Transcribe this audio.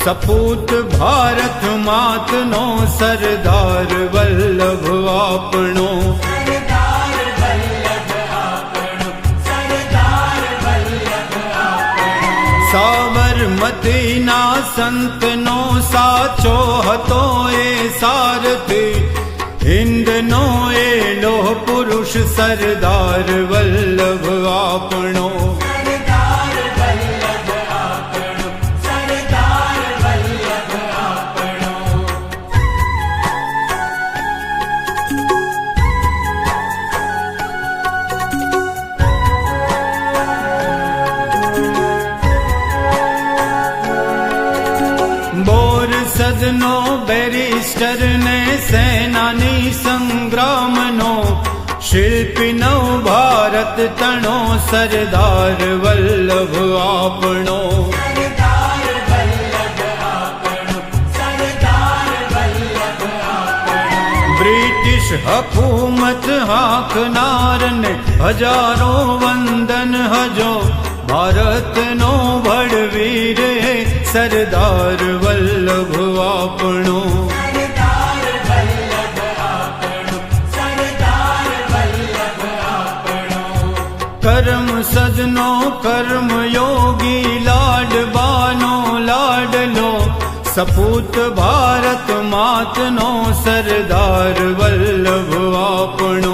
સપૂત ભારત માતનો સરદાર વલ્લભ આપણો. સાબરમતીના સંતનો સાચો હતો એ સારથી, હિન્દનો એ લોહ પુરુષ સરદાર વલ્લભ આપણો. બોરસદનો બેરિસ્ટર ને સેનાની સંગ્રામનો, શિલ્પી નવ ભારત તણો સરદાર વલ્લભ આપણો. બ્રિટિશ હકૂમત હાંકનારને હજારો વંદન હજો, ભારતનો બળવીર સરદાર વલ્લભ આપણો. કર્મ સદનો કર્મયોગી લાડબાનો લાડલો, સપૂત ભારત માતનો સરદાર વલ્લભ આપણો.